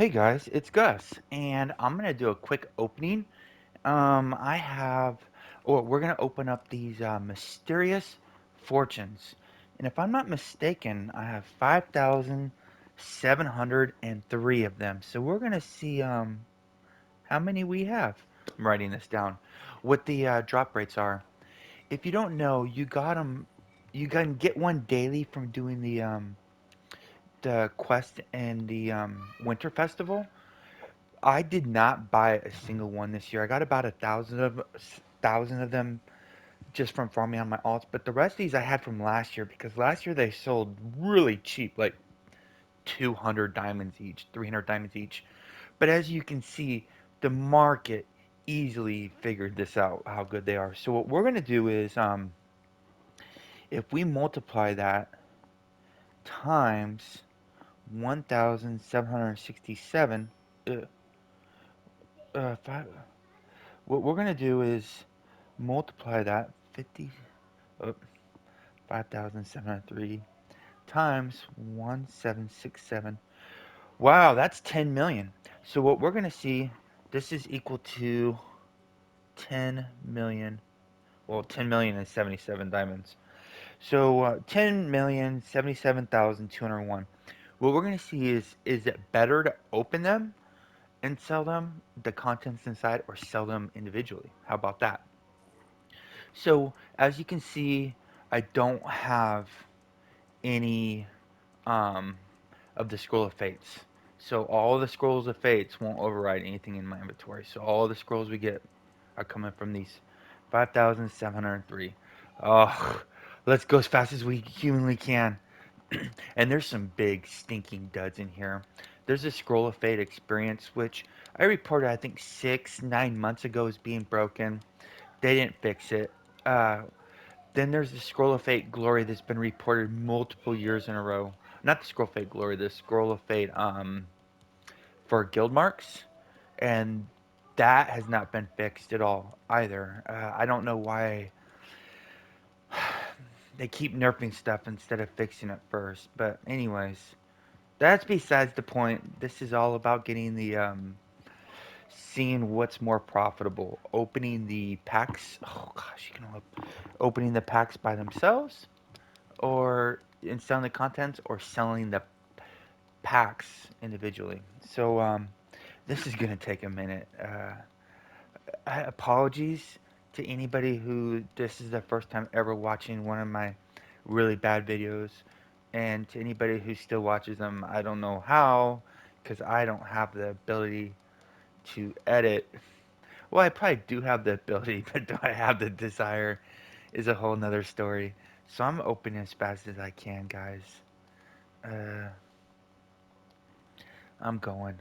Hey guys, it's Gus, and I'm gonna do a quick opening. I have, or we're gonna open up these mysterious fortunes, and if I'm not mistaken, I have 5,703 of them. So we're gonna see how many we have. I'm writing this down. What the drop rates are. If you don't know, you got them. You can get one daily from doing the quest and the winter festival. I did not buy a single one this year. I got about a thousand of them just from farming on my alts, but the rest of these I had from last year because last year they sold really cheap, like 200 diamonds each, 300 diamonds each. But as you can see, the market easily figured this out how good they are. So what we're gonna do is, if we multiply that times 1,767, uh, five, what we're gonna do is multiply that 50, oh, 5,703 times 1,767. Wow, that's 10 million. So what we're going to see, this is equal to 10 million. Well, 10 million is 77 diamonds. So 10,077,201. What we're going to see is it better to open them and sell them, the contents inside, or sell them individually? How about that? So as you can see, I don't have any um, of the Scroll of Fates. So all the Scrolls of Fates won't override anything in my inventory. So all the scrolls we get are coming from these 5,703. Oh, let's go as fast as we humanly can. And there's some big stinking duds in here. There's a Scroll of Fate experience, which I reported I think 9 months ago is being broken. They didn't fix it. Uh, then there's the Scroll of Fate Glory that's been reported multiple years in a row. Not the Scroll of Fate Glory, the Scroll of Fate for guild marks, and that has not been fixed at all either. I don't know why they keep nerfing stuff instead of fixing it first. But anyways, that's besides the point. This is all about getting the seeing what's more profitable. Opening the packs. Oh gosh, you can opening the packs by themselves or and selling the contents or selling the packs individually. So this is gonna take a minute. Apologies to anybody who this is the first time ever watching one of my really bad videos, and to anybody who still watches them. I don't know how, because I don't have the ability to edit. Well, I probably do have the ability, but do I have the desire? Is a whole nother story. So I'm opening as fast as I can, guys. Uh, I'm going.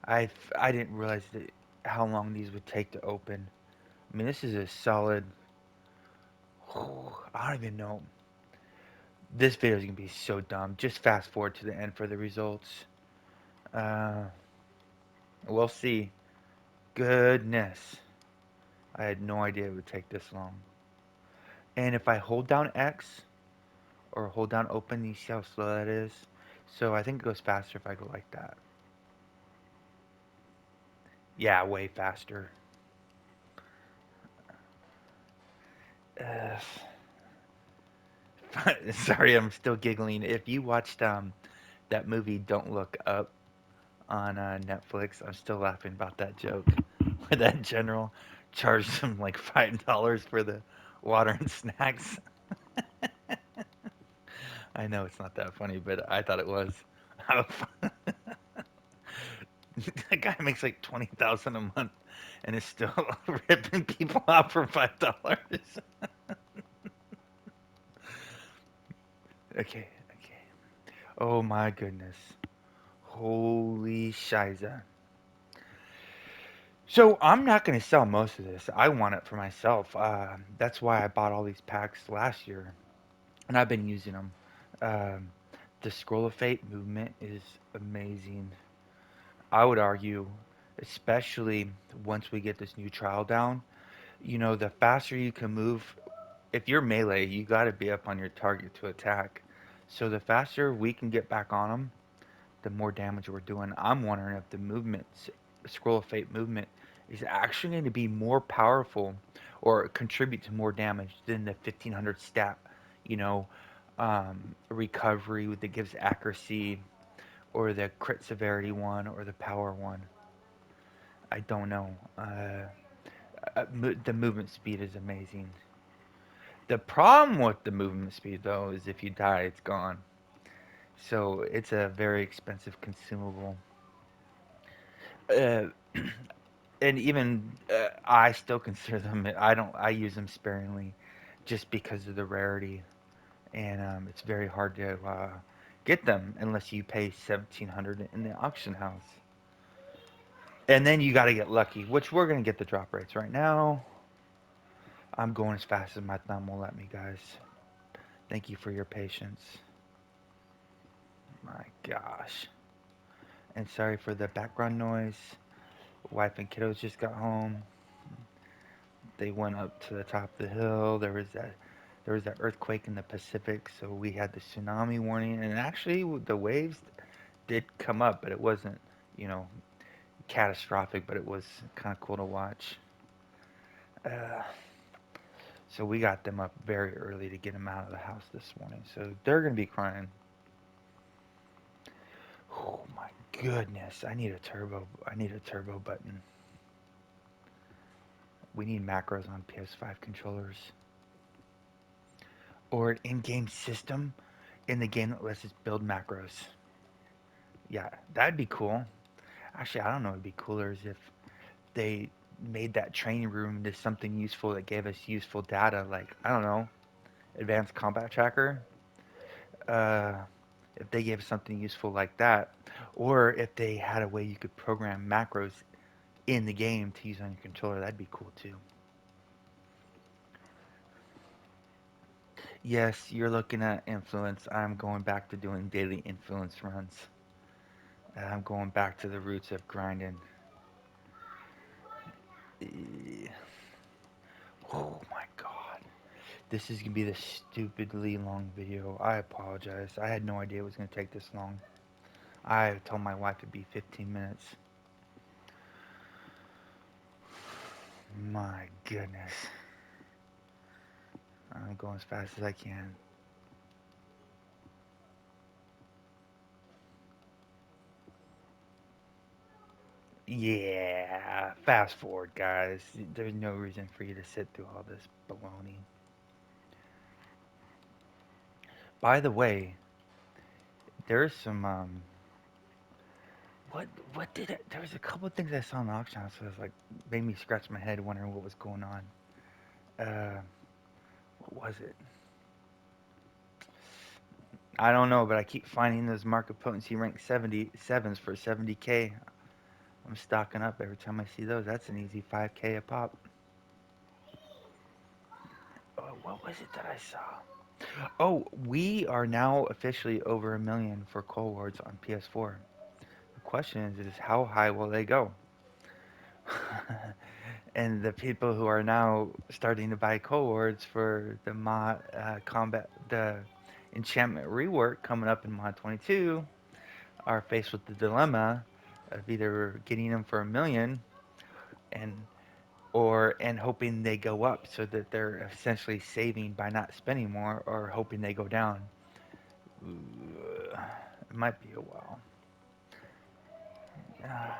I didn't realize that how long these would take to open. I mean, this is a solid. I don't even know. This video is gonna be so dumb. Just fast forward to the end for the results. Uh, we'll see. Goodness, I had no idea it would take this long. And if I hold down X or hold down open, you see how slow that is. So I think it goes faster if I go like that. Yeah, way faster. Uh, sorry, I'm still giggling. If you watched that movie Don't Look Up on Netflix, I'm still laughing about that joke. Where that general charged him like $5 for the water and snacks. I know it's not that funny, but I thought it was. That guy makes like 20,000 a month and is still ripping people out for $5. Okay, okay. Oh my goodness. Holy shiza. So I'm not going to sell most of this. I want it for myself. That's why I bought all these packs last year, and I've been using them. Um, the Scroll of Fate movement is amazing. I would argue, especially once we get this new trial down, the faster you can move, if you're melee, you got to be up on your target to attack. So the faster we can get back on them, the more damage we're doing. I'm wondering if the movement, Scroll of Fate movement, is actually going to be more powerful or contribute to more damage than the 1500 stat, you know, recovery that gives accuracy, or the crit severity one, or the power one. I don't know. The movement speed is amazing. The problem with the movement speed, though, is if you die, it's gone. So it's a very expensive consumable. Uh, and even I still consider them. I don't. I use them sparingly, just because of the rarity, and it's very hard to get them unless you pay 1,700 in the auction house. And then you got to get lucky, which we're gonna get the drop rates right now. I'm going as fast as my thumb will let me, guys. Thank you for your patience. My gosh. And sorry for the background noise. Wife and kiddos just got home. They went up to the top of the hill. There was that earthquake in the Pacific, so we had the tsunami warning. And actually, the waves did come up, but it wasn't, you know, catastrophic. But it was kind of cool to watch. Uh, so we got them up very early to get them out of the house this morning. So they're gonna be crying. Oh my goodness! I need a turbo. I need a turbo button. We need macros on PS5 controllers, or an in-game system in the game that lets us build macros. Yeah, that'd be cool. Actually, I don't know. It'd be cooler is if they made that training room into something useful that gave us useful data, like I don't know, advanced combat tracker. Uh, if they gave us something useful like that, or if they had a way you could program macros in the game to use on your controller, that'd be cool too. Yes, you're looking at influence. I'm going back to doing daily influence runs. I'm going back to the roots of grinding. Eh, Oh my god. This is gonna be the stupidly long video. I apologize. I had no idea it was gonna take this long. I told my wife it'd be 15 minutes. My goodness. I'm going as fast as I can. Yeah, fast forward, guys. There's no reason for you to sit through all this baloney. By the way, there's some what what did it? There was a couple of things I saw in the auction house that was like made me scratch my head wondering what was going on. Uh, what was it? I don't know, but I keep finding those market potency rank 77s for 70k. I'm stocking up every time I see those. That's an easy 5k a pop. What was it that I saw? Oh, we are now officially over a million for Cold Wars on PS4. The question is how high will they go? And the people who are now starting to buy Cold Wars for the mod combat, the enchantment rework coming up in mod 22, are faced with the dilemma of either getting them for a million and and hoping they go up so that they're essentially saving by not spending more, or hoping they go down. It might be a while. Uh,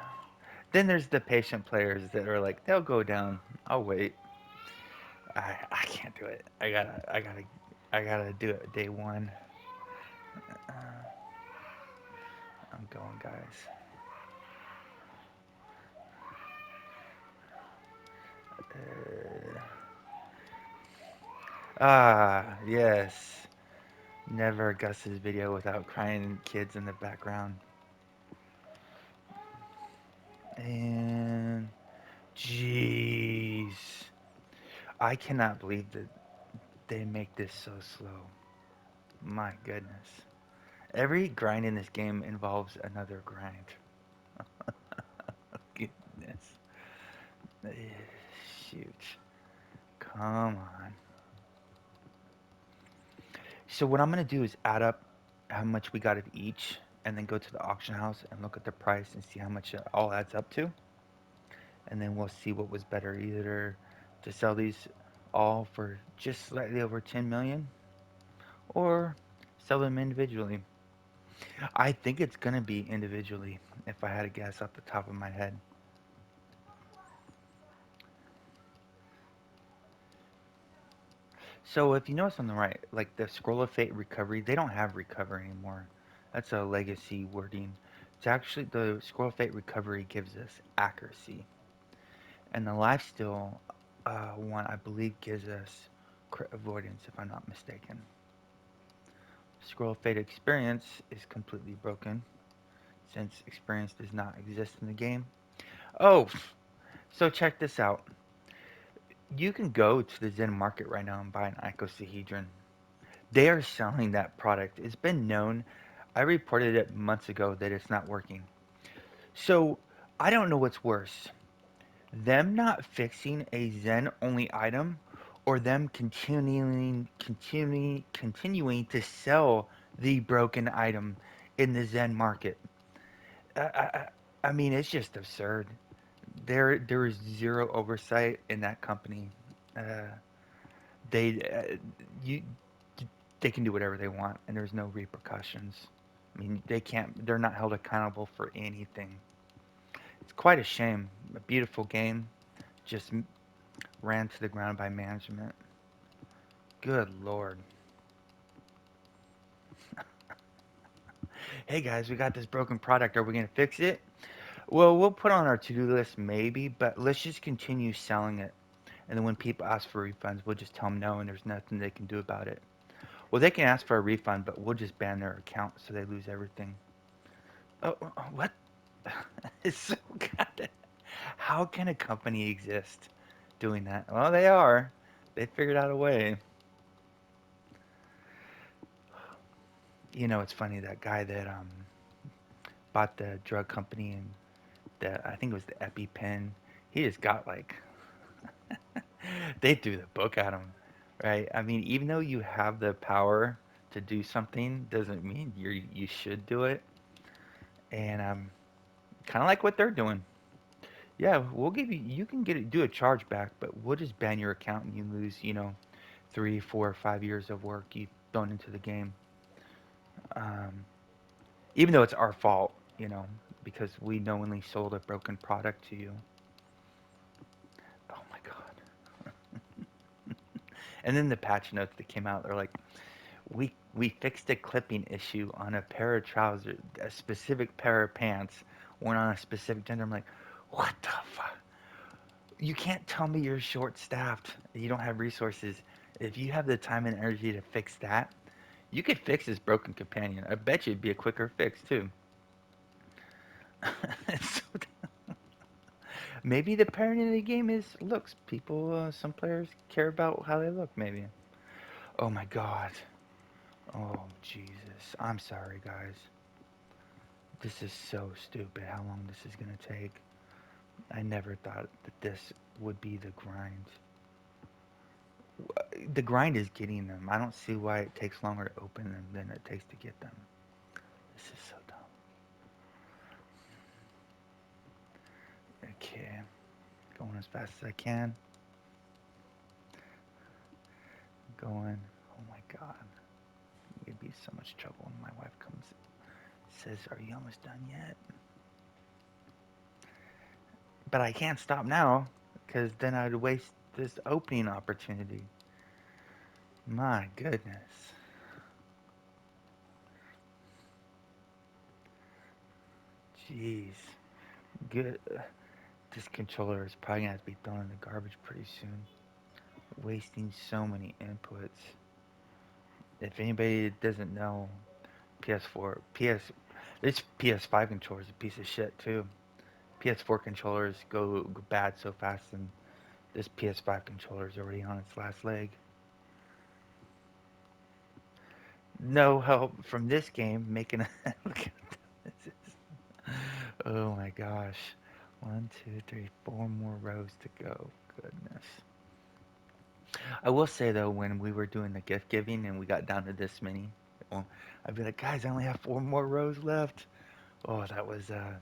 then there's the patient players that are like, they'll go down. I'll wait. I can't do it. I gotta do it day one. Uh, I'm going, guys. Yes. Never Gus's video without crying kids in the background. And jeez, I cannot believe that they make this so slow. My goodness. Every grind in this game involves another grind. Goodness. Eh, Shoot. Come on. So what I'm gonna do is add up how much we got of each, and then go to the auction house and look at the price and see how much it all adds up to, and then we'll see what was better, either to sell these all for just slightly over 10 million or sell them individually. I think it's going to be individually if I had to guess off the top of my head. So if you notice on the right, like the scroll of fate recovery, they don't have recover anymore. That's a legacy wording. It's actually the scroll of fate recovery gives us accuracy, and the lifesteal one I believe gives us crit avoidance, if I'm not mistaken. Scroll of fate experience is completely broken since experience does not exist in the game. Oh, so check this out. You can go to the Zen market right now and buy an icosahedron. They are selling that product. It's been known. I reported it months ago that it's not working. So I don't know what's worse. Them not fixing a Zen only item or them continuing to sell the broken item in the Zen market. I, I, I mean, it's just absurd. There is zero oversight in that company. Uh, they you they can do whatever they want, and there's no repercussions. I mean, they can't. They're not held accountable for anything. It's quite a shame. A beautiful game just ran to the ground by management. Good lord. Hey guys, we got this broken product. Are we gonna fix it? Well, we'll put on our to-do list maybe, but let's just continue selling it. And then when people ask for refunds, we'll just tell them no, and there's nothing they can do about it. Well, they can ask for a refund, but we'll just ban their account so they lose everything. Oh, what? It's so god. How can a company exist doing that? Well, they are. They figured out a way. It's funny, that guy that bought the drug company, and I think it was the EpiPen. He just got like they threw the book at him, right? I mean, even though you have the power to do something, doesn't mean you should do it. And kind of like what they're doing. Yeah, we'll give you. You can do a charge back, but we'll just ban your account and you lose, 3, 4, 5 years of work you've thrown into the game. Um, Even though it's our fault, because we knowingly sold a broken product to you. Oh my god. And then the patch notes that came out, they're like, we fixed a clipping issue on a pair of trousers, a specific pair of pants worn on a specific gender. I'm like, what the fuck? You can't tell me you're short staffed, you don't have resources. If you have the time and energy to fix that, you could fix this broken companion. I bet you it'd be a quicker fix too. So, maybe the parent in the game is looks. People, some players care about how they look. Maybe. Oh my god. Oh Jesus. I'm sorry, guys. This is so stupid. How long this is gonna take? I never thought that this would be the grind. The grind is getting them. I don't see why it takes longer to open them than it takes to get them. This is so dumb. Okay, going as fast as I can. Going. Oh my god. I'm gonna be so much trouble when my wife comes. Says, "Are you almost done yet?" But I can't stop now, because then I'd waste this opening opportunity. My goodness. Jeez. Good. This controller is probably gonna have to be thrown in the garbage pretty soon. Wasting so many inputs. If anybody doesn't know, PS4, this PS5 controller is a piece of shit too. PS4 controllers go bad so fast, and this PS5 controller is already on its last leg. No help from this game making a look at this. Oh my gosh. One, two, three, four more rows to go. Goodness. I will say though, when we were doing the gift giving and we got down to this many, Well, I'd be like, guys, I only have 4 more rows left. Oh, that was a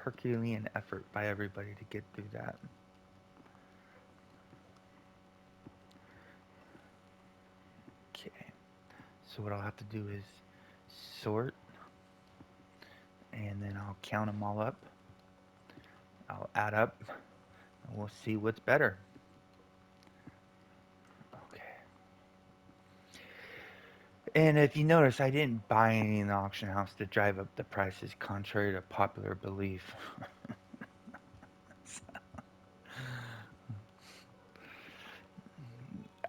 Herculean effort by everybody to get through that. Okay, so what I'll have to do is sort, and then I'll count them all up. I'll add up, and we'll see what's better. Okay. And if you notice, I didn't buy any in the auction house to drive up the prices, contrary to popular belief.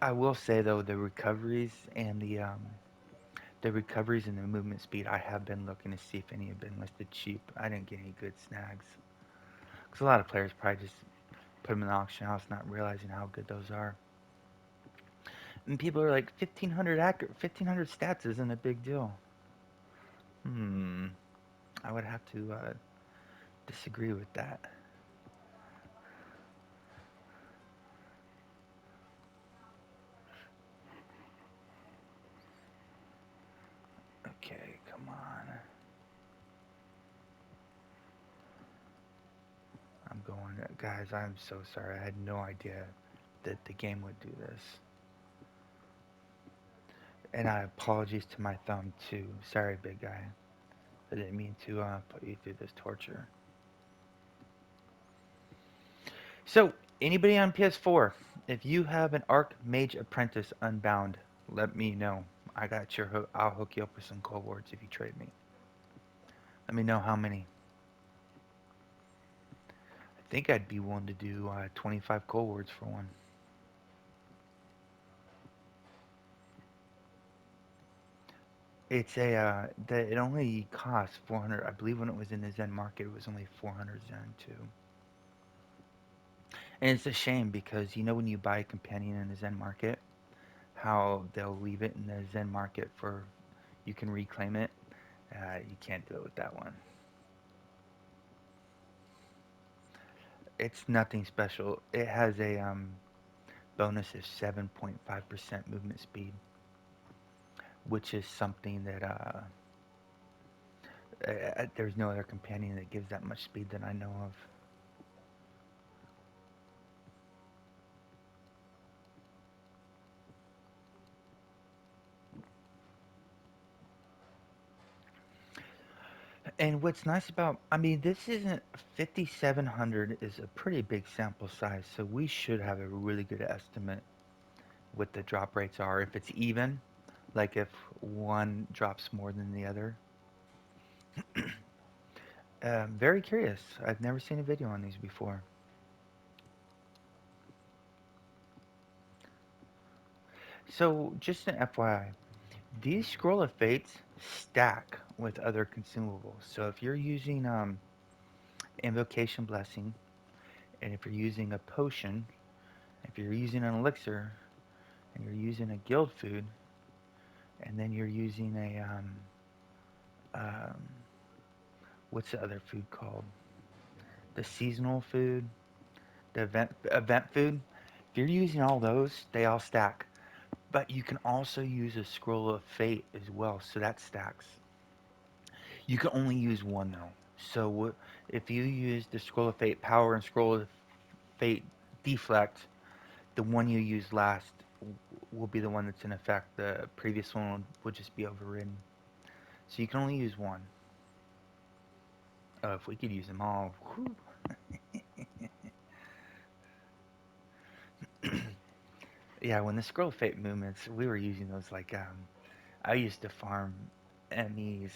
I will say though, the recoveries and the movement speed, I have been looking to see if any have been listed cheap. I didn't get any good snags because a lot of players probably just put them in the auction house, not realizing how good those are. And people are like 1500 accurate, 1500 stats isn't a big deal. Hmm. I would have to disagree with that. Okay, come on. I'm going, guys. I'm so sorry. I had no idea that the game would do this. And I apologies to my thumb too. Sorry, big guy. I didn't mean to put you through this torture. So, anybody on PS4, if you have an Archmage Apprentice Unbound, let me know. I got your hook. I'll hook you up with some cold words if you trade me. Let me know how many. I think I'd be willing to do 25 cold words for one. It's it only costs 400. I believe when it was in the Zen market, it was only 400 Zen too. And it's a shame because you know when you buy a companion in the Zen market, how they'll leave it in the Zen market for you can reclaim it. You can't do it with that one. It's nothing special. It has a bonus of 7.5% movement speed, which is something that there's no other companion that gives that much speed that I know of. And what's nice about, I mean, this isn't 5,700 is a pretty big sample size, so we should have a really good estimate what the drop rates are. If it's even, like if one drops more than the other. Very curious. I've never seen a video on these before. So, just an FYI, these Scroll of Fates stack with other consumables. So, if you're using Invocation Blessing, and if you're using a potion, if you're using an elixir, and you're using a guild food, and then you're using um, what's the other food called? The seasonal food, the event food. If you're using all those, they all stack. But you can also use a scroll of fate as well, so that stacks. You can only use one though. So if you use the scroll of fate power and scroll of fate deflect, the one you use last will be the one that's in effect. The previous one will just be overridden. So you can only use one. If we could use them all, whew. Yeah, when the scroll of fate movements, we were using those like I used to farm MEs,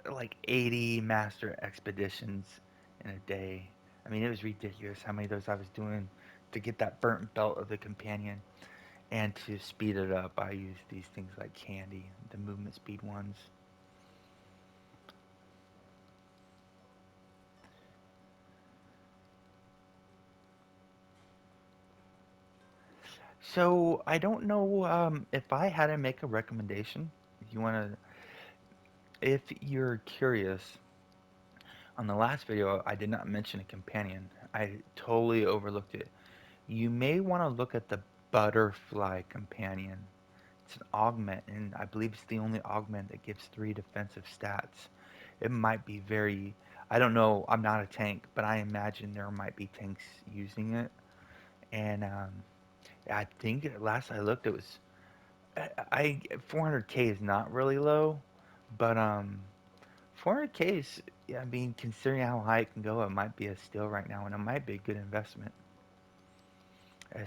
like 80 master expeditions in a day. I mean, it was ridiculous how many of those I was doing to get that burnt belt of the companion. And to speed it up, I use these things like candy, the movement speed ones. So I don't know if I had to make a recommendation. If you want to, if you're curious, on the last video I did not mention a companion. I totally overlooked it. You may want to look at the Butterfly Companion. It's an augment, and I believe it's the only augment that gives 3 defensive stats. It might be very. I don't know. I'm not a tank, but I imagine there might be tanks using it. And I think last I looked, it was 400k is not really low, but 400k is. Yeah, I mean, considering how high it can go, it might be a steal right now, and it might be a good investment.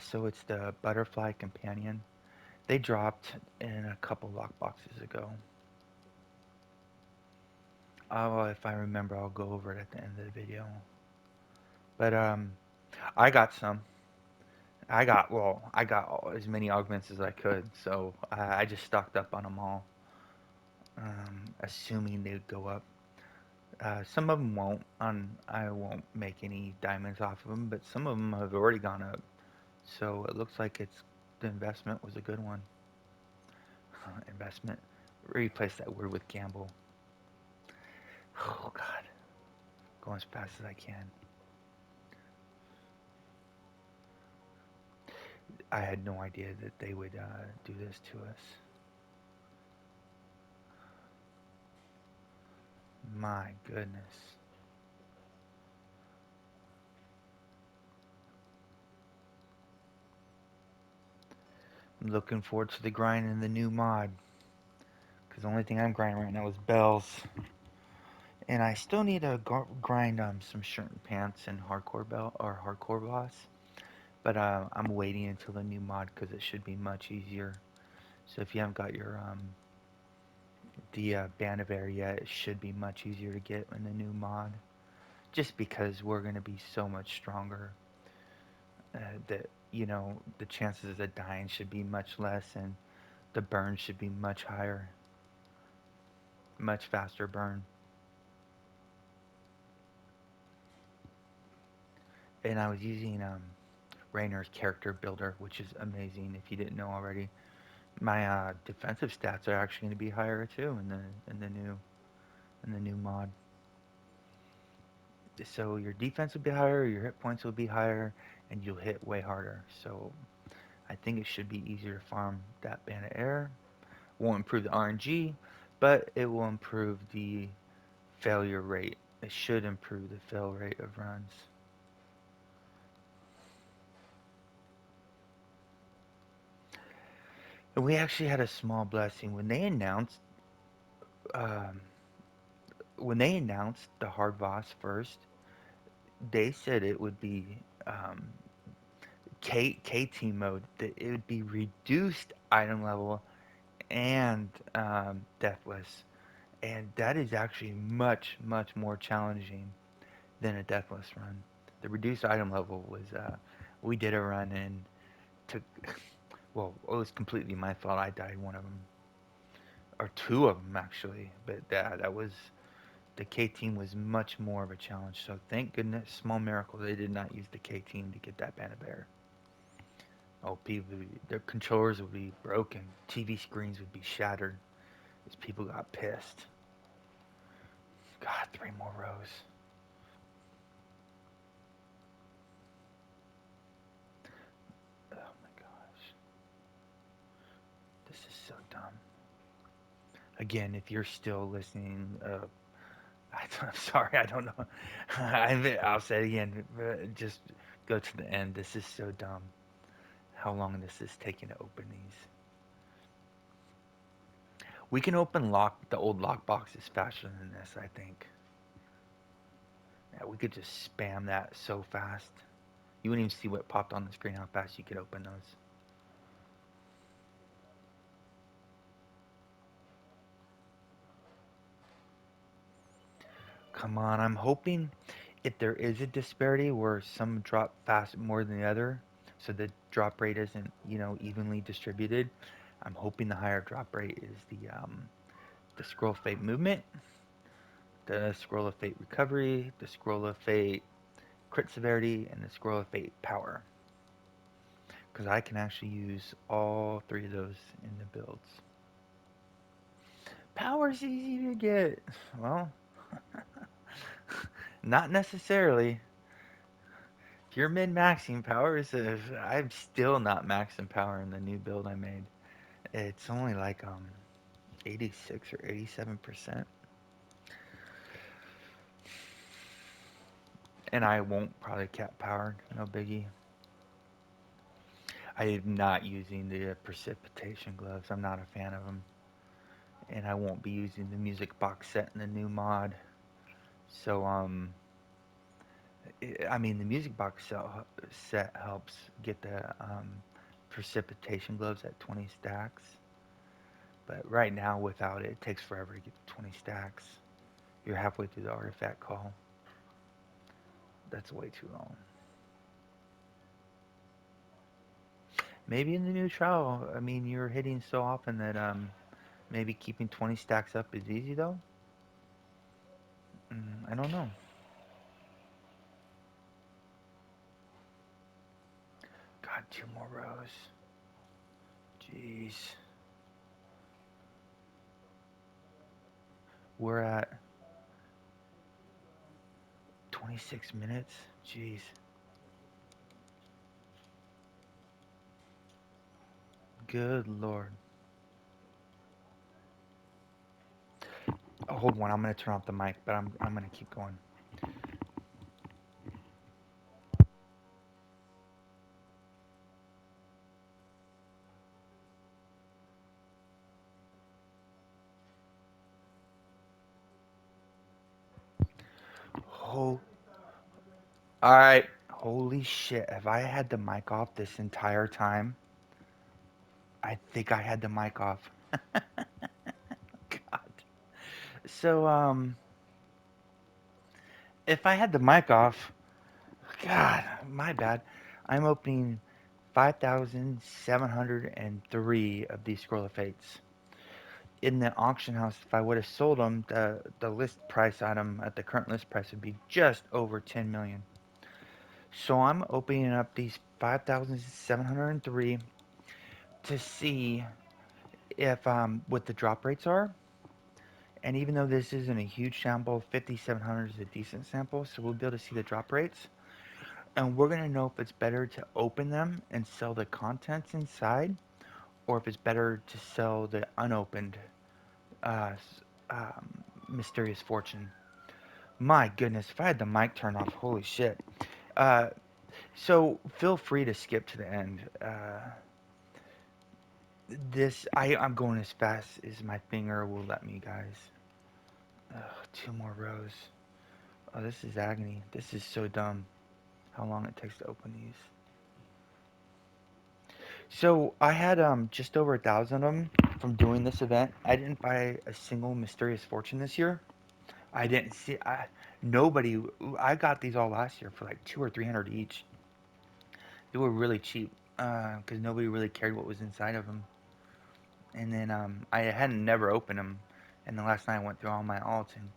So it's the Butterfly Companion. They dropped in a couple lock boxes ago. Oh, if I remember, I'll go over it at the end of the video. But I got some. I got as many augments as I could, so I just stocked up on them all, assuming they'd go up. Some of them won't. I won't make any diamonds off of them, but some of them have already gone up. So it looks like it's the investment was a good one. Investment. Replace that word with gamble. Oh God, going as fast as I can. I had no idea that they would do this to us. My goodness. I'm looking forward to the grind in the new mod. Because the only thing I'm grinding right now is bells. And I still need to grind some shirt and pants and hardcore bell or hardcore boss. But I'm waiting until the new mod because it should be much easier. So if you haven't got your the band of air yet, it should be much easier to get in the new mod. Just because we're gonna be so much stronger. That the chances of dying should be much less, and the burn should be much higher, much faster burn. And I was using Raynor's character builder, which is amazing. If you didn't know already, my defensive stats are actually going to be higher too in the new mod. So your defense will be higher, your hit points will be higher, and you'll hit way harder. So I think it should be easier to farm that band of air. Won't improve the RNG, but it will improve the failure rate. It should improve the fail rate of runs. And we actually had a small blessing um, when they announced the hard boss first. They said it would be um, K team mode. That it would be reduced item level and deathless, and that is actually much more challenging than a deathless run. The reduced item level was we did a run and took well, it was completely my fault. I died one of them or two of them actually, but that was the K team was much more of a challenge. So thank goodness, small miracle, they did not use the K team to get that Banner Bear. Oh, people, their controllers would be broken. TV screens would be shattered as people got pissed. God, 3 more rows. Oh my gosh, this is so dumb. Again, if you're still listening, I'm sorry, I don't know. I'll say it again. Just go to the end. This is so dumb. How long this is taking to open these. We can open the old lock boxes faster than this, I think. Yeah, we could just spam that so fast. You wouldn't even see what popped on the screen, how fast you could open those. Come on, I'm hoping if there is a disparity where some drop fast more than the other, so the drop rate isn't, evenly distributed, I'm hoping the higher drop rate is the scroll of fate movement, the scroll of fate recovery, the scroll of fate crit severity, and the scroll of fate power. Because I can actually use all three of those in the builds. Power's easy to get. Well, not necessarily. You're min-maxing power. I'm still not maxing power in the new build I made. It's only like 86 or 87%, and I won't probably cap power. No biggie. I am not using the precipitation gloves. I'm not a fan of them, and I won't be using the music box set in the new mod. So I mean the music box set helps get the precipitation gloves at 20 stacks. But right now, without it, it takes forever to get to 20 stacks. You're halfway through the artifact call. That's way too long. Maybe in the new trial, I mean, you're hitting so often that maybe keeping 20 stacks up is easy though. I don't know. God, two more rows. Jeez. We're at 26 minutes. Jeez. Good lord. Oh, hold on. I'm gonna turn off the mic, but I'm gonna keep going. Oh, all right. Holy shit! Have I had the mic off this entire time? I think I had the mic off. God. So, if I had the mic off, God, my bad. I'm opening 5,703 of these Scroll of Fates. In the auction house, if I would have sold them, the list price item at the current list price would be just over 10 million. So I'm opening up these 5,703 to see if what the drop rates are. And even though this isn't a huge sample, 5,700 is a decent sample, so we'll be able to see the drop rates. And we're going to know if it's better to open them and sell the contents inside, or if it's better to sell the unopened uh, Mysterious Fortune. My goodness, if I had the mic turned off, holy shit. Uh, so feel free to skip to the end. I'm going as fast as my finger will let me, guys. Two more rows. Oh, this is agony. This is so dumb. How long it takes to open these. So I had just over 1,000 of them from doing this event. I didn't buy a single Mysterious Fortune this year. I didn't see. Nobody. I got these all last year for like 200 or 300 each. They were really cheap because nobody really cared what was inside of them. And then I hadn't never opened them. And then last night I went through all my alts and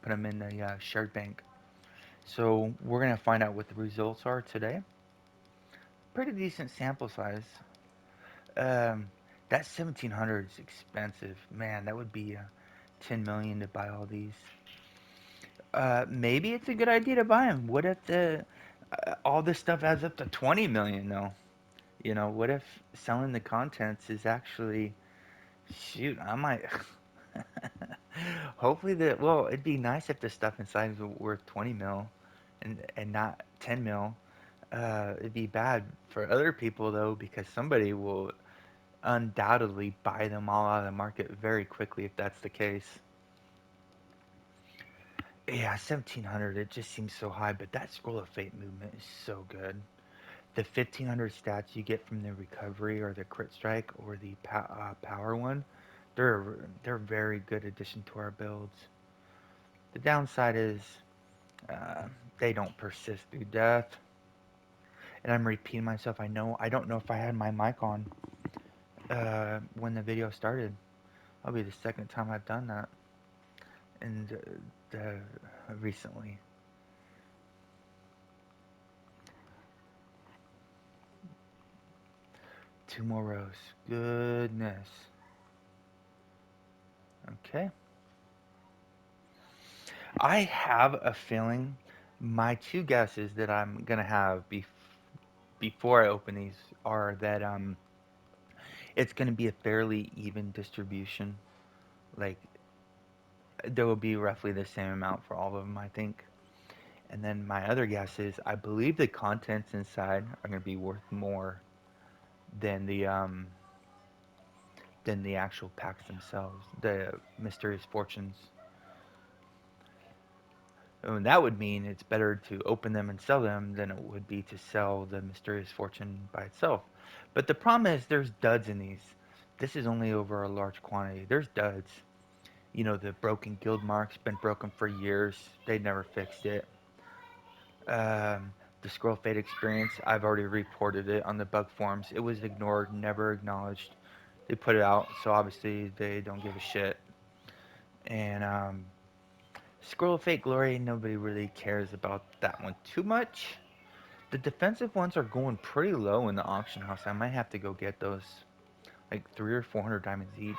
put them in the shared bank. So we're gonna find out what the results are today. Pretty decent sample size. Um, that 1,700 is expensive, man. That would be 10 million to buy all these. Maybe it's a good idea to buy them. What if the all this stuff adds up to 20 million though? You know, what if selling the contents is actually shoot? I might. Hopefully that. Well, it'd be nice if the stuff inside was worth 20 mil, and not 10 mil. It'd be bad for other people though because somebody will undoubtedly buy them all out of the market very quickly if that's the case. Yeah, 1,700. It just seems so high, but that Scroll of Fate movement is so good. The 1,500 stats you get from the recovery or the crit strike or the power one, they're very good addition to our builds. The downside is uh, they don't persist through death. And I'm repeating myself. I don't know if I had my mic on when the video started. That'll be the second time I've done that, and recently. Two more rows. Goodness. Okay. I have a feeling My two guesses that I'm gonna have before I open these are that it's gonna be a fairly even distribution. Like there will be roughly the same amount for all of them, I think. And then my other guess is I believe the contents inside are gonna be worth more than the actual packs themselves, the mysterious fortunes. And that would mean it's better to open them and sell them than it would be to sell the mysterious fortune by itself. But the problem is there's duds in these. This is only over a large quantity. There's duds. You know, the broken guild mark's been broken for years. They never fixed it. The scroll fade experience, I've already reported it on the bug forums. It was ignored, never acknowledged. They put it out, so obviously they don't give a shit. And Scroll of Fate Glory, nobody really cares about that one too much. The defensive ones are going pretty low in the auction house. I might have to go get those, like 300 or 400 diamonds each.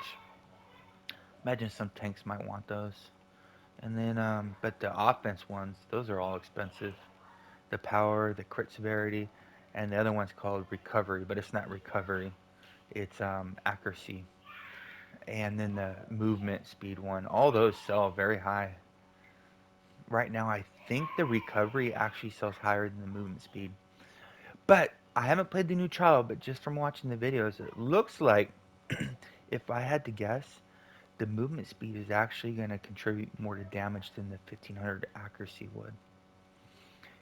Imagine some tanks might want those. And then, but the offense ones, those are all expensive. The power, the crit severity, and the other one's called recovery, but it's not recovery. It's accuracy. And then the movement speed one. All those sell very high. Right now, I think the recovery actually sells higher than the movement speed. But I haven't played the new trial, but just from watching the videos, it looks like if I had to guess, the movement speed is actually going to contribute more to damage than the 1500 accuracy would.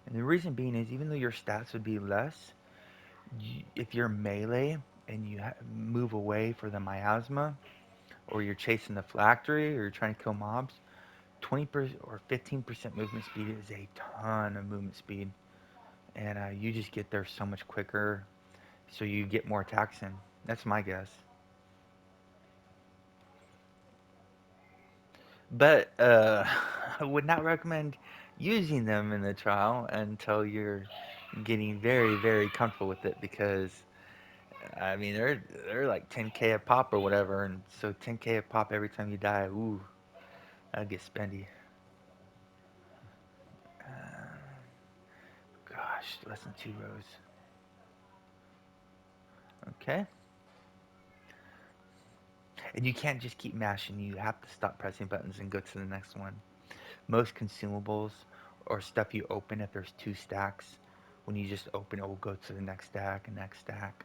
And the reason being is even though your stats would be less, if you're melee and you move away for the miasma, or you're chasing the phylactery, or you're trying to kill mobs, 20% or 15% movement speed is a ton of movement speed. And you just get there so much quicker, so you get more attacks in. That's my guess. But I would not recommend using them in the trial until you're getting very, very comfortable with it because I mean they're like 10k a pop or whatever, and so 10k a pop every time you die. Ooh, that'd get spendy. Gosh, less than 2 rows. Okay, and you can't just keep mashing. You have to stop pressing buttons and go to the next one. Most consumables or stuff you open, if there's two stacks, when you just open it will go to the next stack and next stack.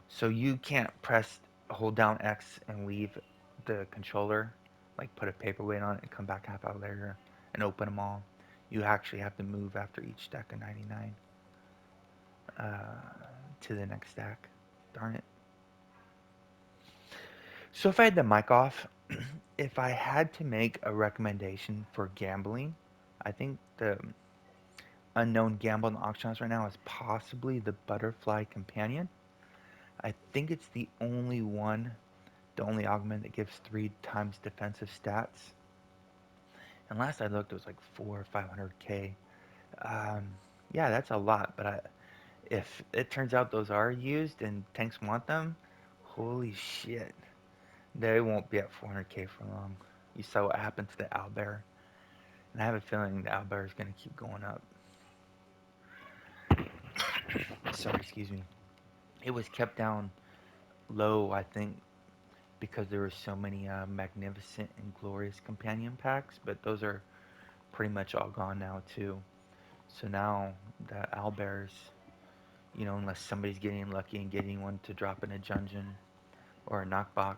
So you can't press hold down X and leave the controller, like put a paperweight on it and come back half hour later and open them all. You actually have to move after each stack of 99 to the next stack. Darn it. So if I had the mic off, if I had to make a recommendation for gambling, I think the unknown gamble in the auction house right now is possibly the Butterfly Companion. I think it's the only augment that gives 3 times defensive stats. And last I looked, it was like 400 or 500k. Um, yeah, that's a lot. But if it turns out those are used and tanks want them, holy shit, they won't be at 400k for long. You saw what happened to the owlbear, and I have a feeling the owlbear is going to keep going up. Sorry, excuse me. It was kept down low, I think, because there were so many magnificent and glorious companion packs, but those are pretty much all gone now too. So now the owlbears, unless somebody's getting lucky and getting one to drop in a dungeon or a knockbox,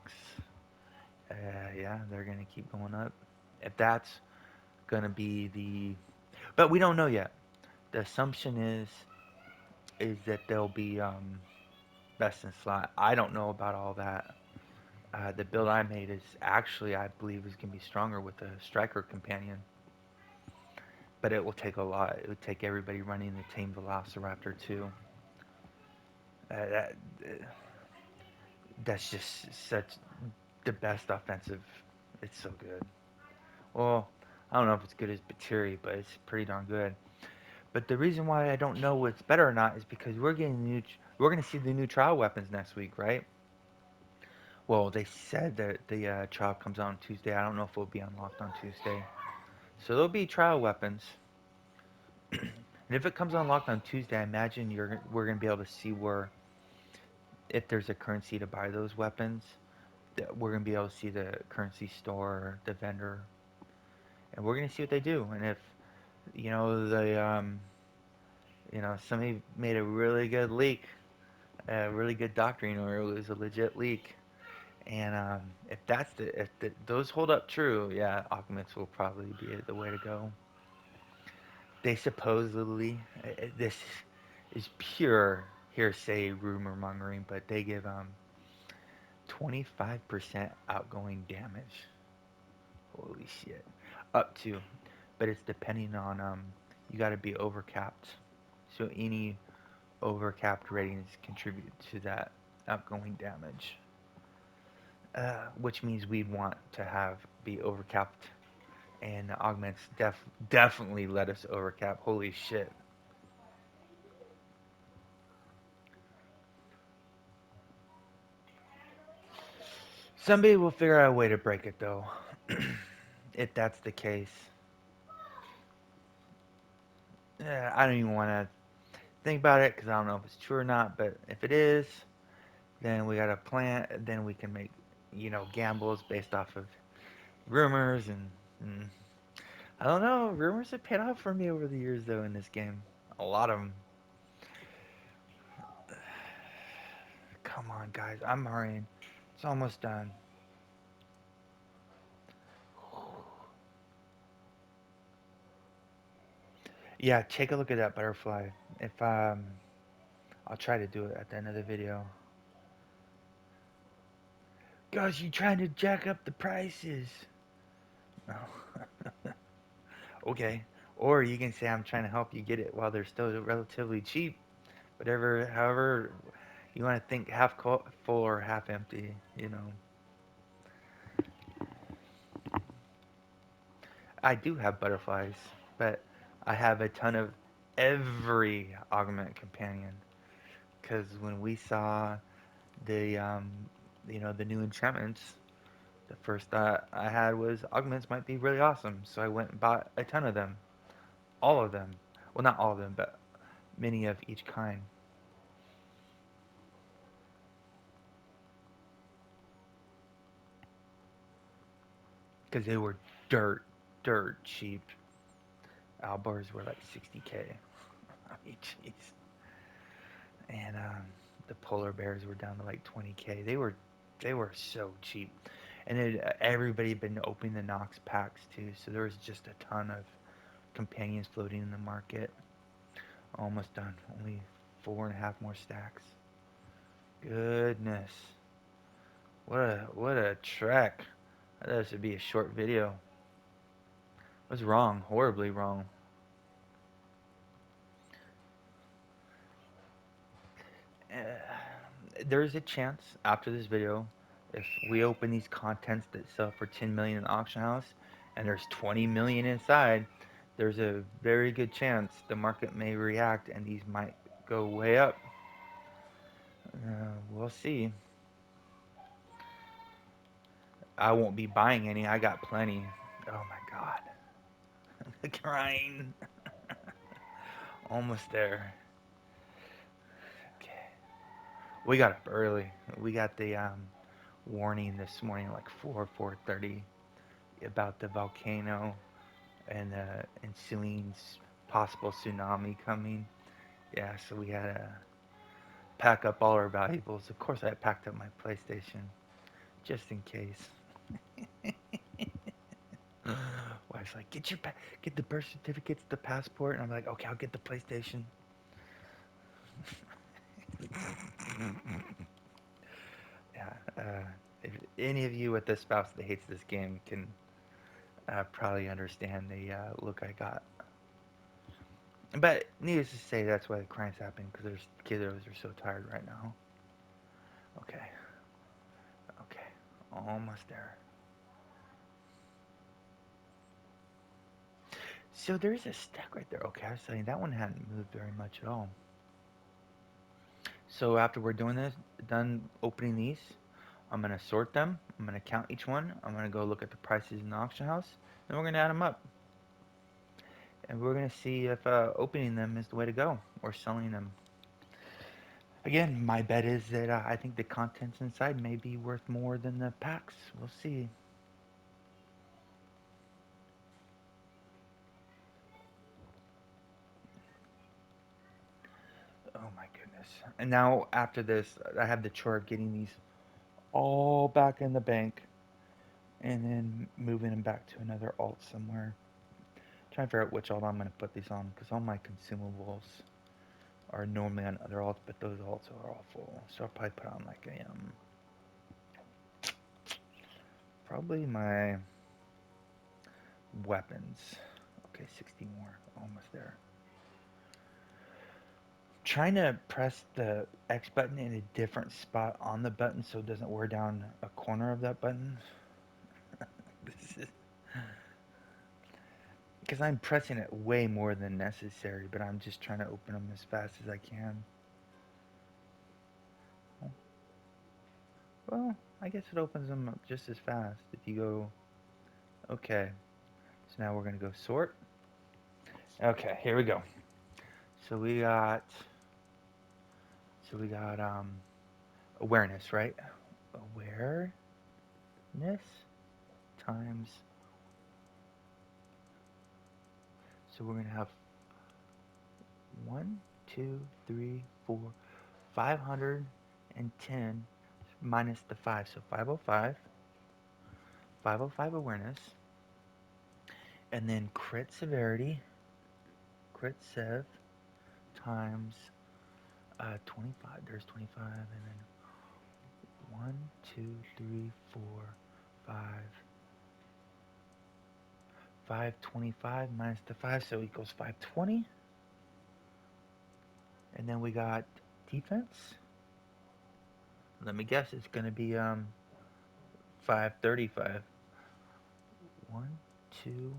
uh, yeah, they're gonna keep going up. If that's gonna be but we don't know yet. The assumption is that they'll be best in slot. I don't know about all that. The build I made is actually, I believe, is gonna be stronger with the striker companion, but it will take a lot. It would take everybody running the Tame Velociraptor too. Uh, that's just such the best offensive. It's so good. Well, I don't know if it's good as Batiri, but it's pretty darn good. But the reason why I don't know what's better or not is because we're going to see the new trial weapons next week, right? Well, they said that the trial comes out on Tuesday. I don't know if it'll be unlocked on Tuesday. So there'll be trial weapons. And if it comes unlocked on Tuesday, I imagine we're gonna be able to see where if there's a currency to buy those weapons, that we're gonna be able to see the currency store, the vendor, and we're gonna see what they do. And if the somebody made a really good leak, a really good doctrine, or it was a legit leak. And if those hold up true, yeah, augments will probably be the way to go. They supposedly, this is pure hearsay, rumor mongering, but they give 25% outgoing damage. Holy shit, up to, but it's depending on you got to be overcapped. So any overcapped ratings contribute to that outgoing damage. Which means we want to have be overcapped, and the augments definitely let us overcap. Holy shit! Somebody will figure out a way to break it though. If that's the case, I don't even want to think about it because I don't know if it's true or not. But if it is, then we got a plan. Then we can make gambles based off of rumors and I don't know. Rumors have paid off for me over the years though in this game. A lot of them. Come on, guys. I'm hurrying. It's almost done. Yeah, take a look at that butterfly. If I'll try to do it at the end of the video. Gosh, you trying to jack up the prices? Oh. Okay. Or you can say I'm trying to help you get it while they're still relatively cheap. Whatever, however you want to think, half full or half empty. I do have butterflies, but I have a ton of every augment companion. Because when we saw the the new enchantments, the first thought I had was augments might be really awesome. So I went and bought a ton of them, all of them. Well, not all of them, but many of each kind, because they were dirt cheap. Albars were like 60K. I mean, jeez. And the polar bears were down to like 20K. They were so cheap, and everybody had been opening the Nox packs too. So there was just a ton of companions floating in the market. Almost done. Only four and a half more stacks. Goodness, what a trek. I thought this would be a short video. I was wrong, horribly wrong. There's a chance after this video, if we open these contents that sell for 10 million in the auction house, and there's 20 million inside, there's a very good chance the market may react and these might go way up. We'll see. I won't be buying any. I got plenty. Oh my god. The grind. Almost there. Okay. We got up early. We got the warning this morning, like 4:30, about the volcano and the ensuing possible tsunami coming. Yeah, so we had to pack up all our valuables. Of course, I packed up my PlayStation just in case. Wife's like, get the birth certificates, the passport, and I'm like, okay, I'll get the PlayStation. Yeah. If any of you with a spouse that hates this game can probably understand the look I got. But needless to say, that's why the crime's happening, because there's kiddos are so tired right now. Okay, okay, almost there. So there's a stack right there. Okay, I was saying that one hadn't moved very much at all. So after we're doing this, done opening these, I'm gonna sort them. I'm gonna count each one. I'm gonna go look at the prices in the auction house, and we're gonna add them up. and we're going to see if opening them is the way to go or selling them. Again, my bet is that I think the contents inside may be worth more than the packs. We'll see. Oh my goodness. And now after this, I have the chore of getting these all back in the bank and then moving them back to another alt somewhere. Trying to figure out which alt I'm going to put these on because all my consumables are normally on other alts, but those alts are all full. So I'll probably put on like a probably my weapons. Okay, 60 more, almost there. Trying to press the X button in a different spot on the button so it doesn't wear down a corner of that button. This is because I'm pressing it way more than necessary, but I'm just trying to open them as fast as I can. Well, I guess it opens them up just as fast if you go. Okay, so now we're gonna go sort. Okay, here we go. So we got awareness, right? Awareness times. So we're gonna have 1, 2, 3, 4, 510 minus the 5, so 505. 505 awareness, and then crit severity, crit sev times 25. There's 25, and then 1, 2, 3, 4, 5. 525 minus the 5, so equals 520. And then we got defense. Let me guess, it's going to be 535. 1, 2,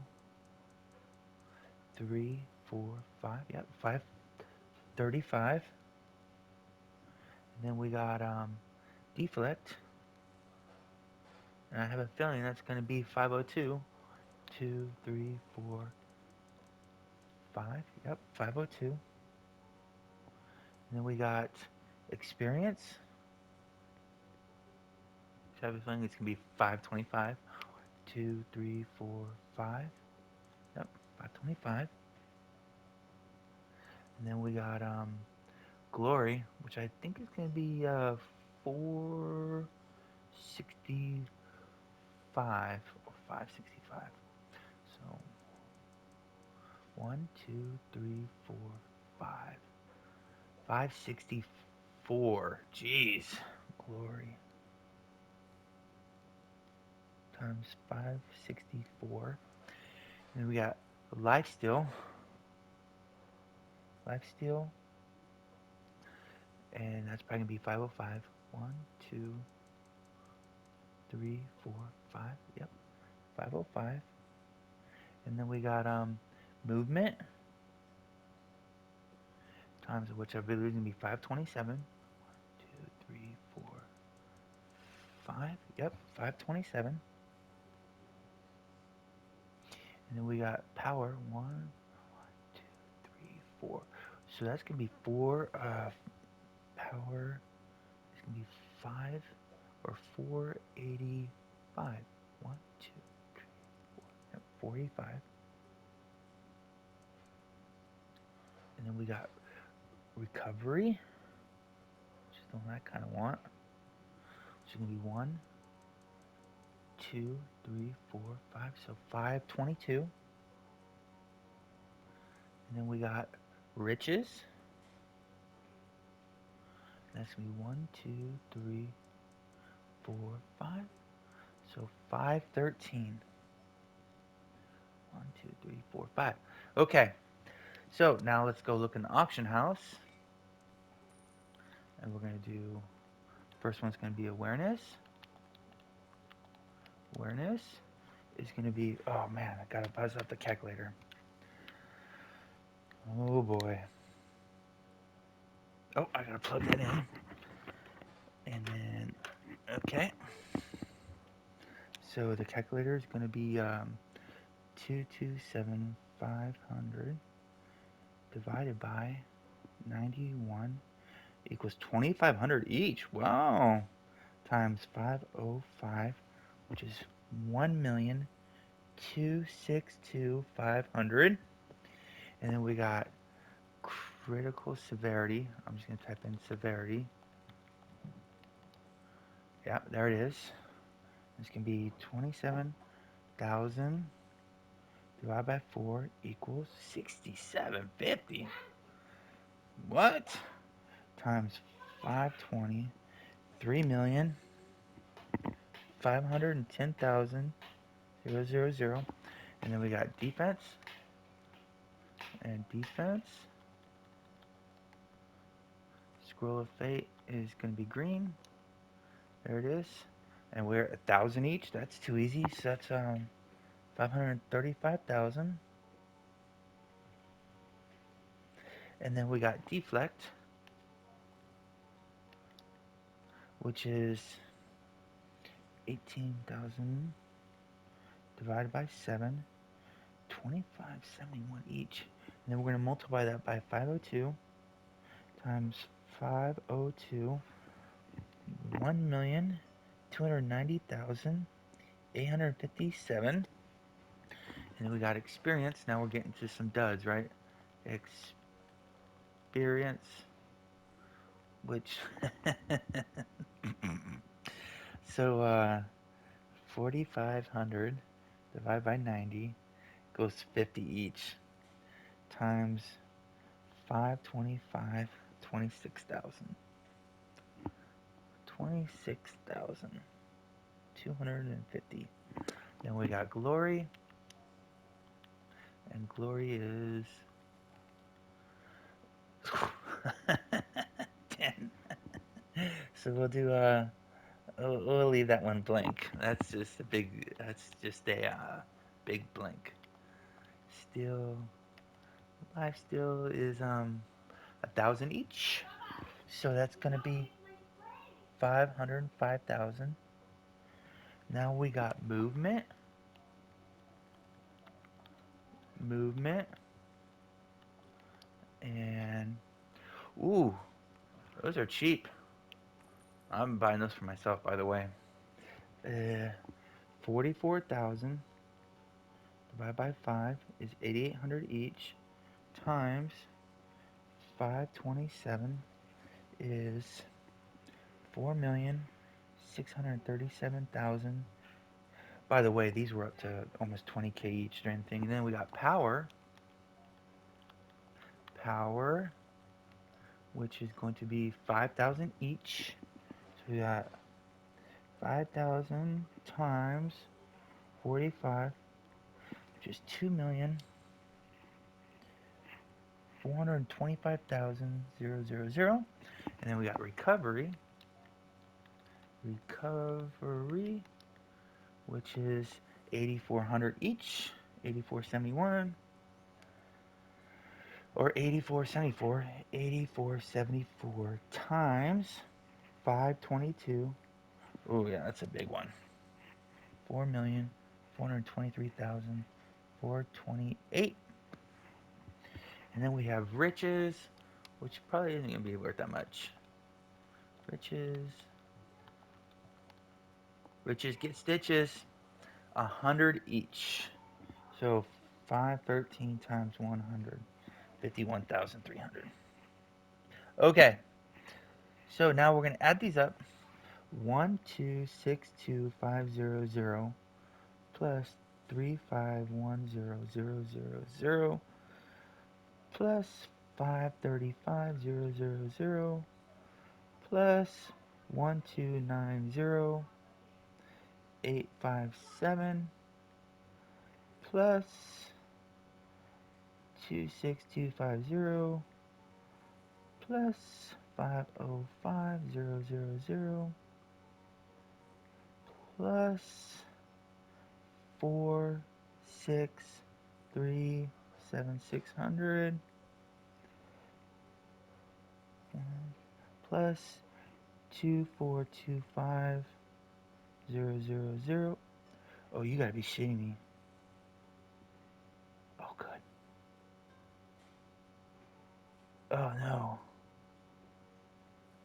3, 4, 5. Yep, 535. And then we got deflect. And I have a feeling that's going to be 502. 2, 3, 4, 5. Yep, 502. And then we got experience. So I have a feeling it's going to be 525. 2, 3, 4, 5. Yep, 525. And then we got glory, which I think is going to be 465 or 565. So 1, 2, 3, 4, 5. 564. Jeez. Glory. Times 564. And we got lifesteal. Lifesteal. And that's probably going to be 505. 1, 2, 3, 4, 5. Yep. 505. And then we got movement. Times which I believe is going to be 527. 2, 3, 4, 5. Yep. 527. And then we got power. 1, 2, 3, 4. So that's going to be 4 power. It's going to be 5 or 485. 1, 2, 3, 4. Yep, 485. And then we got recovery, which is the one I kind of want. Which is going to be 1, 2, 3, 4, 5. So 522. And then we got riches. That's going to be 1, 2, 3, 4, 5. So 513. 1, 2, 3, 4, 5. Okay. So now let's go look in the auction house. And we're going to do, first one's going to be awareness. Awareness is going to be, oh man, I got to buzz up the calculator. Oh boy. Oh, I got to plug that in. And then, okay. So the calculator is going to be 2275. 500 divided by 91 equals 2,500 each. Wow. Times 505, which is 1,262,500. And then we got critical severity. I'm just going to type in severity. Yeah, there it is. This can be 27,000 divided by 4 equals 6,750. What? Times 520, 3,510,000. And then we got defense. And defense. Scroll of fate is going to be green. There it is. And we're 1,000 each. That's too easy. So that's 535,000. And then we got deflect, which is 18,000 divided by 7, 2,571 each. And then we're going to multiply that by 502 times 502, 1,290,857. And then we got experience. Now we're getting to some duds, right? Experience, which so 4,500 divided by 90 goes 50 each times 525, 26,000. 26,250. Then we got glory, and glory is 10. So we'll do we'll leave that one blank. That's just a big big blank. Still, life still is 1,000 each. So that's gonna be 505,000. Now we got movement, and ooh, those are cheap. I'm buying those for myself, by the way. 44,000 divided by 5 is 8,800 each, times 527 is 4,637,000. By the way, these were up to almost 20K each during the thing. And then we got power, which is going to be 5,000 each. So we got 5,000 times 45, which is 2,425,000. And then we got recovery, which is 8,400 each, 8,471, or 8,474 times 522. Oh yeah, that's a big one. 4,423,428. And then we have riches, which probably isn't going to be worth that much. Riches get stitches, 100 each. So 513 times 100, 51,300. Okay, so now we're going to add these up. 1,262,500 plus 351,000 plus 535,000 plus 1,290,857 plus 26250 plus 505,000 plus 4,637,600 plus 2,425,000. Oh, you gotta be shitting me. Oh, good. Oh no.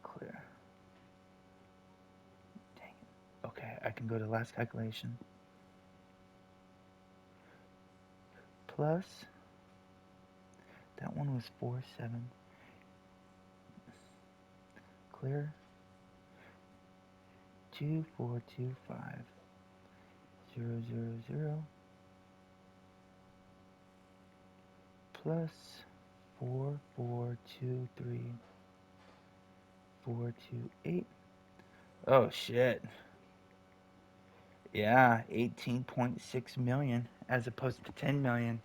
Clear. Dang it. Okay, I can go to last calculation. Plus, that one was 4, 7. Clear. 2425 000 plus 4423428. Oh shit. Yeah, 18.6 million as opposed to 10 million.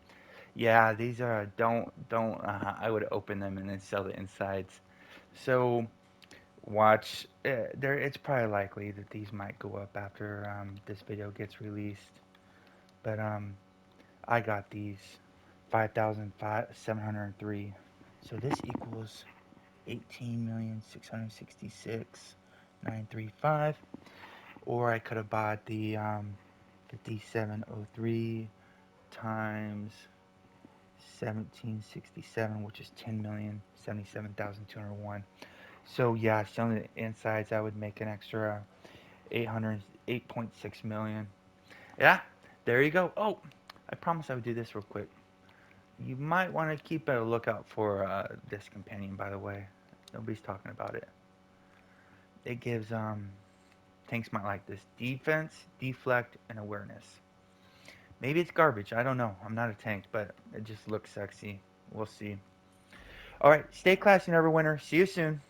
Yeah, these are don't I would open them and then sell the insides. So watch there it's probably likely that these might go up after this video gets released. But I got these 5,703. So this equals 18,666,935. Or I could have bought the 5703 times 1767, which is 10,077,201. So yeah, selling the insides, I would make an extra 808.6 million. Yeah, there you go. Oh, I promised I would do this real quick. You might want to keep a lookout for this companion, by the way. Nobody's talking about it. It gives tanks might like this: defense, deflect, and awareness. Maybe it's garbage. I don't know. I'm not a tank, but it just looks sexy. We'll see. All right, stay classy, Neverwinter. See you soon.